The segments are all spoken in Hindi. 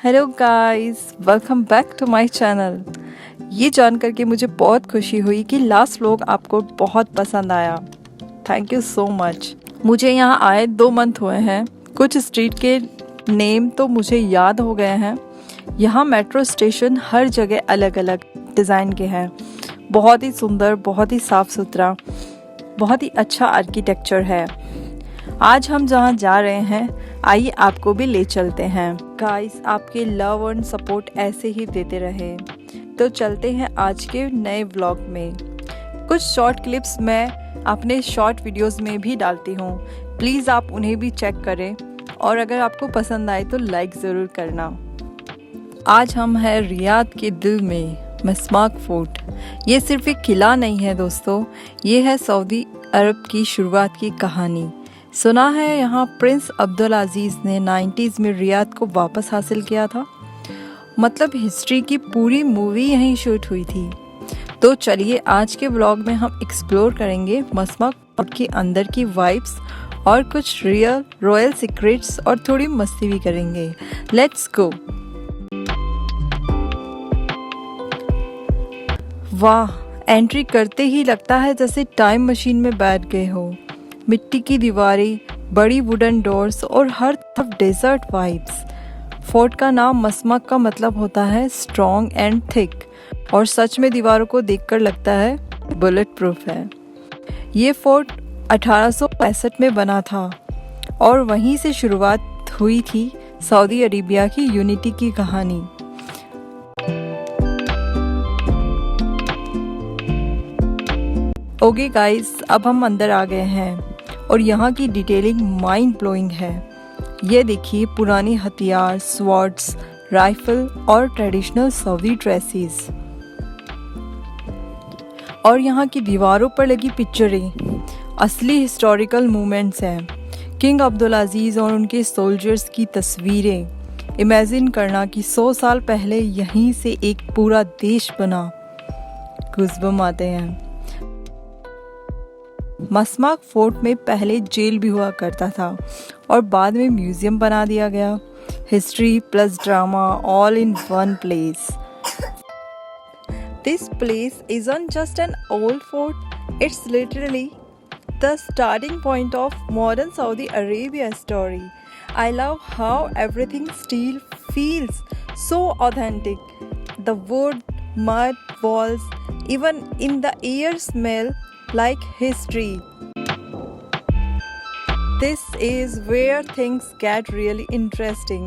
Hello guys, welcome back to my channel. ये जानकर के मुझे बहुत खुशी हुई कि लास्ट व्लॉग आपको बहुत पसंद आया। Thank you so much. मुझे यहाँ आए 2 मंथ हुए हैं। कुछ स्ट्रीट के नेम तो मुझे याद हो गए हैं। यहाँ मेट्रो स्टेशन हर जगह अलग अलग डिज़ाइन के हैं। बहुत ही सुंदर, बहुत ही साफ़ सुथरा, बहुत ही अच्छा आर्किटेक्चर है। आज हम जहाँ जा रहे हैं, आइए आपको भी ले चलते हैं। गाइस, आपके लव एंड सपोर्ट ऐसे ही देते रहे। तो चलते हैं आज के नए व्लॉग में। कुछ शॉर्ट क्लिप्स मैं अपने शॉर्ट वीडियोस में भी डालती हूँ, प्लीज़ आप उन्हें भी चेक करें और अगर आपको पसंद आए तो लाइक ज़रूर करना। आज हम हैं रियाद के दिल में मस्माक फोर्ट। ये सिर्फ एक किला नहीं है दोस्तों, ये है सऊदी अरब की शुरुआत की कहानी। सुना है यहाँ प्रिंस अब्दुल अजीज़ ने 90s में रियाद को वापस हासिल किया था। मतलब हिस्ट्री की पूरी मूवी यहीं शूट हुई थी। तो चलिए आज के ब्लॉग में हम एक्सप्लोर करेंगे मस्माक फोर्ट के अंदर की वाइब्स और कुछ रियल रॉयल सीक्रेट्स और थोड़ी मस्ती भी करेंगे। Let's go. वाह, एंट्री करते ही लगता है जैसे टाइम मशीन में बैठ गए हो। मिट्टी की दीवारें, बड़ी वुडन डोर्स और हर तरफ डेजर्ट वाइब्स। फोर्ट का नाम मस्माक का मतलब होता है स्ट्रॉन्ग एंड थिक, और सच में दीवारों को देखकर लगता है बुलेट प्रूफ है। ये फोर्ट 1865 में बना था और वहीं से शुरुआत हुई थी सऊदी अरेबिया की यूनिटी की कहानी। ओके गाइस, अब हम अंदर आ गए हैं और यहाँ की डिटेलिंग माइंड ब्लोइंग है। ये देखिए, पुरानी हथियार, स्वॉर्ड्स, राइफल और ट्रेडिशनल सऊदी ड्रेसेस। और यहाँ की दीवारों पर लगी पिक्चरें असली हिस्टोरिकल मूवमेंट्स हैं। किंग अब्दुल अजीज़ और उनके सोल्जर्स की तस्वीरें। इमेजिन करना कि 100 साल पहले यहीं से एक पूरा देश बना। गूज़बम्स आते हैं। मस्माक फोर्ट में पहले जेल भी हुआ करता था और बाद में म्यूजियम बना दिया गया। History plus drama all in one place. This place isn't just an old fort, it's literally the starting point of modern Saudi Arabia story. I love how everything still feels so authentic. The wood, mud, walls, even in the air smell like history. This is where things get really interesting.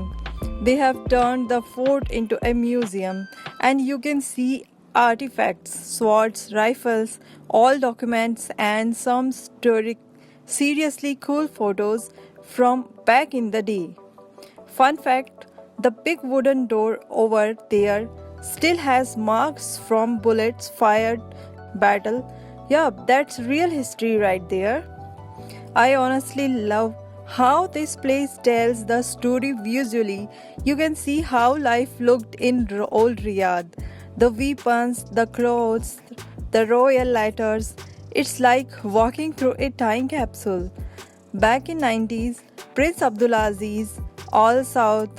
They have turned the fort into a museum and you can see artifacts, swords, rifles, all documents and some seriously cool photos from back in the day. Fun fact, the big wooden door over there still has marks from bullets fired battle. Yeah, that's real history right there. I honestly love how this place tells the story visually. You can see how life looked in old Riyadh. The weapons, the clothes, the royal letters. It's like walking through a time capsule. Back in 90s, Prince Abdulaziz Al Saud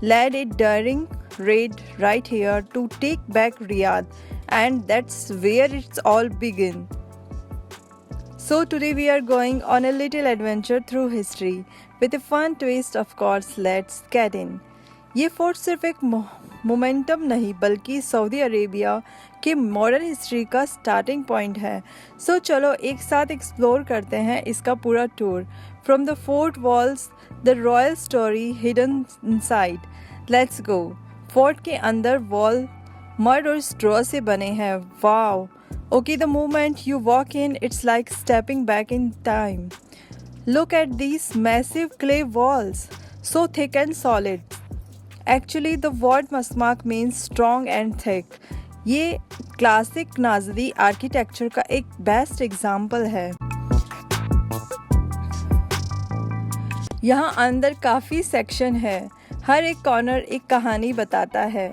led a daring raid right here to take back Riyadh, and that's where it's all began. So today we are going on a little adventure through history with a fun twist, of course. Let's get in. ये फोर्ट सिर्फ एक मोमेंटम नहीं बल्कि सऊदी अरेबिया के मॉडर्न हिस्ट्री का स्टार्टिंग पॉइंट है। सो चलो एक साथ एक्सप्लोर करते हैं इसका पूरा tour. From the fort walls, the royal story hidden inside. Let's go. Fort के अंदर वॉल मड और स्ट्रॉ से बने हैं। Wow. Okay, the moment you walk in, it's like stepping back in time. Look at these massive clay walls, so thick and solid. Actually, the word masmak means strong and thick. ये क्लासिक नाज़री आर्किटेक्चर का एक बेस्ट एग्जाम्पल है। यहाँ अंदर काफ़ी सेक्शन है, हर एक कॉर्नर एक कहानी बताता है।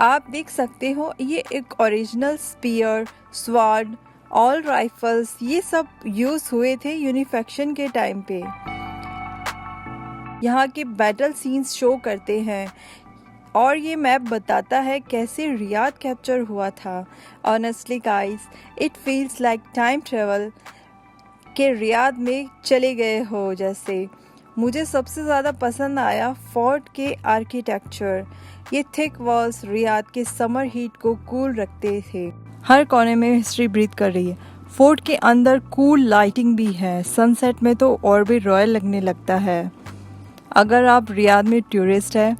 आप देख सकते हो, ये एक original spear, sword, all rifles, ये सब यूज़ हुए थे यूनिफिकेशन के टाइम पे। यहाँ के बैटल सीन्स शो करते हैं। और ये मैप बताता है कैसे रियाद कैप्चर हुआ था। Honestly guys, it feels like time travel के रियाद में चले गए हो जैसे। मुझे सबसे ज़्यादा पसंद आया फोर्ट के आर्किटेक्चर। ये थिक वॉल्स रियाद के समर हीट को कूल रखते थे। हर कोने में हिस्ट्री ब्रीथ कर रही है। फोर्ट के अंदर कूल लाइटिंग भी है। सनसेट में तो और भी रॉयल लगने लगता है। अगर आप रियाद में टूरिस्ट हैं,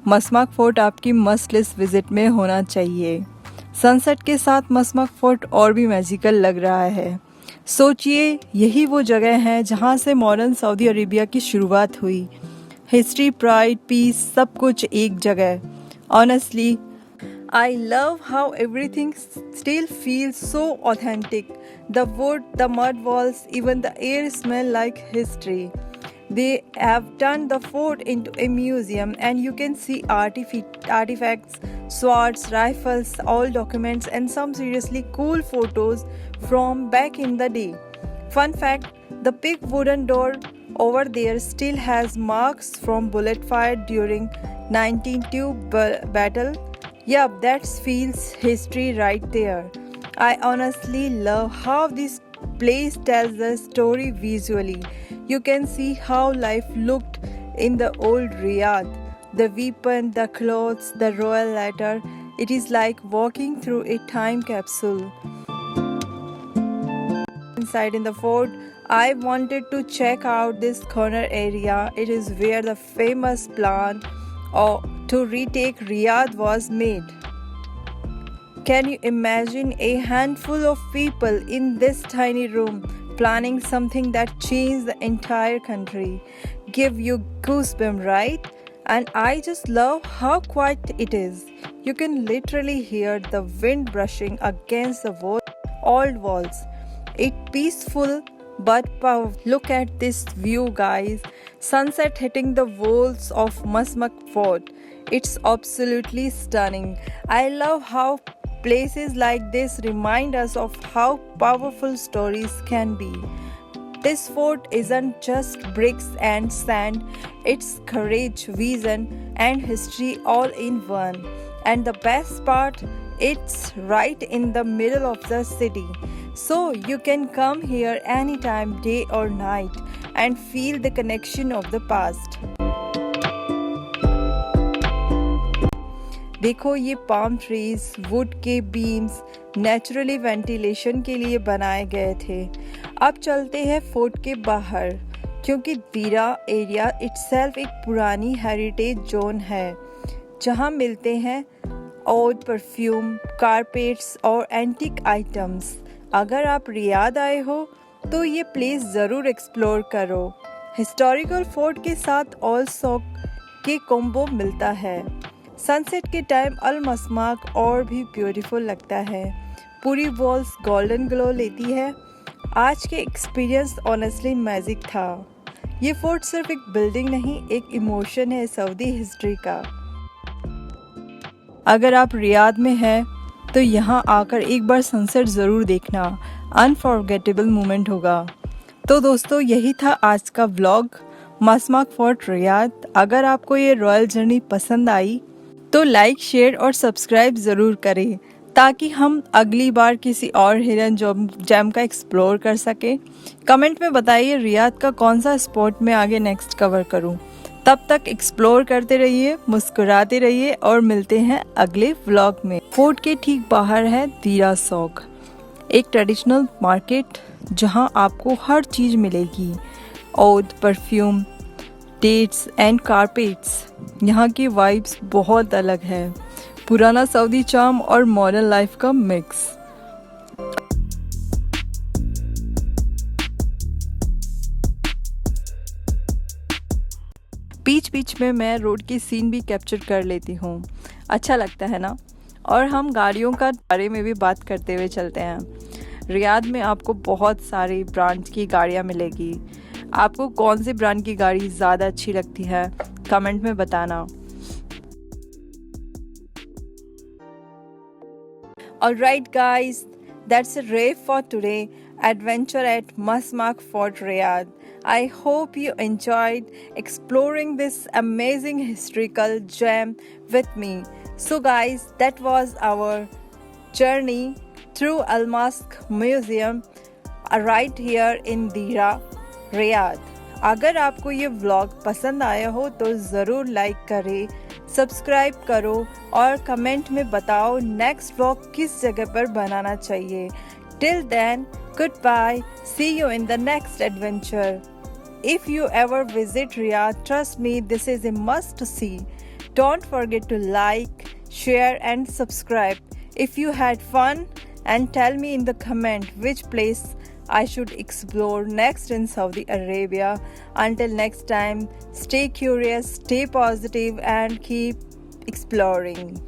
मसमाक फोर्ट आपकी मस्ट लिस्ट विजिट में होना चाहिए। सनसेट के साथ मसमाक फोर्ट और भी मैजिकल लग रहा है। सोचिए, यही वो जगह है जहां से मॉडर्न सऊदी अरेबिया की शुरुआत हुई। हिस्ट्री, प्राइड, पीस, सब कुछ एक जगह। Honestly, I love how everything still feels so authentic. The wood, the mud walls, even the air smell like history. They have turned the fort into a museum, and you can see artifacts, swords, rifles, all documents, and some seriously cool photos from back in the day. Fun fact, the big wooden door over there still has marks from bullet fire during 1902 battle. Yup, that feels history right there. I honestly love how this place tells the story visually. You can see how life looked in the old Riyadh. The weapon, the clothes, the royal letter. It is like walking through a time capsule. Inside in the fort, I wanted to check out this corner area. It is where the famous plan to retake Riyadh was made. Can you imagine a handful of people in this tiny room planning something that changed the entire country? Give you goosebumps, right? And I just love how quiet it is. You can literally hear the wind brushing against the old walls. It's peaceful but powerful. Look at this view, guys. Sunset hitting the walls of Masmak Fort. It's absolutely stunning. I love how places like this remind us of how powerful stories can be. This fort isn't just bricks and sand, it's courage, vision, and history all in one. And the best part, it's right in the middle of the city. So you can come here anytime, day or night, and feel the connection of the past. देखो, ये पाम ट्रीज, वुड के बीम्स नेचुरली वेंटिलेशन के लिए बनाए गए थे। अब चलते हैं फोर्ट के बाहर, क्योंकि दीरा एरिया इटसेल्फ एक पुरानी हेरिटेज जोन है जहां मिलते हैं ओद, परफ्यूम, कारपेट्स और एंटीक आइटम्स। अगर आप रियाद आए हो तो ये प्लेस ज़रूर एक्सप्लोर करो। हिस्टोरिकल फोर्ट के साथ ऑल सॉक के कॉम्बो मिलता है। सनसेट के टाइम अल मसमाक और भी ब्यूटीफुल लगता है। पूरी वॉल्स गोल्डन ग्लो लेती है। आज के एक्सपीरियंस ऑनेस्टली मैजिक था। ये फोर्ट सिर्फ एक बिल्डिंग नहीं, एक इमोशन है सऊदी हिस्ट्री का। अगर आप रियाद में हैं तो यहाँ आकर एक बार सनसेट ज़रूर देखना। अनफॉरगेटेबल मोमेंट होगा। तो दोस्तों, यही था आज का व्लॉग मसमाक फोर्ट रियाद। अगर आपको ये रॉयल जर्नी पसंद आई तो लाइक, शेयर और सब्सक्राइब ज़रूर करें, ताकि हम अगली बार किसी और हिडन जेम का एक्सप्लोर कर सकें। कमेंट में बताइए रियाद का कौन सा स्पॉट मैं आगे नेक्स्ट कवर करूं। तब तक एक्सप्लोर करते रहिए, मुस्कुराते रहिए और मिलते हैं अगले व्लॉग में। फोर्ट के ठीक बाहर है दीरा सौक, एक ट्रेडिशनल मार्केट जहां आपको हर चीज़ मिलेगी। ओद, परफ्यूम, डेट्स एंड कारपेट्स। यहाँ की वाइब्स बहुत अलग है। पुराना सऊदी चार्म और मॉडर्न लाइफ का मिक्स। बीच बीच में मैं रोड की सीन भी कैप्चर कर लेती हूँ। अच्छा लगता है ना। और हम गाड़ियों का बारे में भी बात करते हुए चलते हैं। रियाद में आपको बहुत सारी ब्रांड की गाड़ियाँ मिलेगी। आपको कौन सी ब्रांड की गाड़ी ज़्यादा अच्छी लगती है, कमेंट में बताना। Alright guys, that's a wrap for today. Adventure at Masmak Fort Riyadh. I hope you enjoyed exploring this amazing historical gem with me. So, guys, that was our journey through Al Mask Museum right here in Dira, Riyadh. अगर आपको ये व्लॉग पसंद आया हो तो ज़रूर लाइक करें, सब्सक्राइब करो और कमेंट में बताओ नेक्स्ट व्लॉग किस जगह पर बनाना चाहिए. Till then, goodbye. See you in the next adventure. If you ever visit Riyadh, trust me, this is a must see. Don't forget to like, share, and subscribe. If you had fun, and tell me in the comment which place I should explore next in Saudi Arabia. Until next time, stay curious, stay positive, and keep exploring.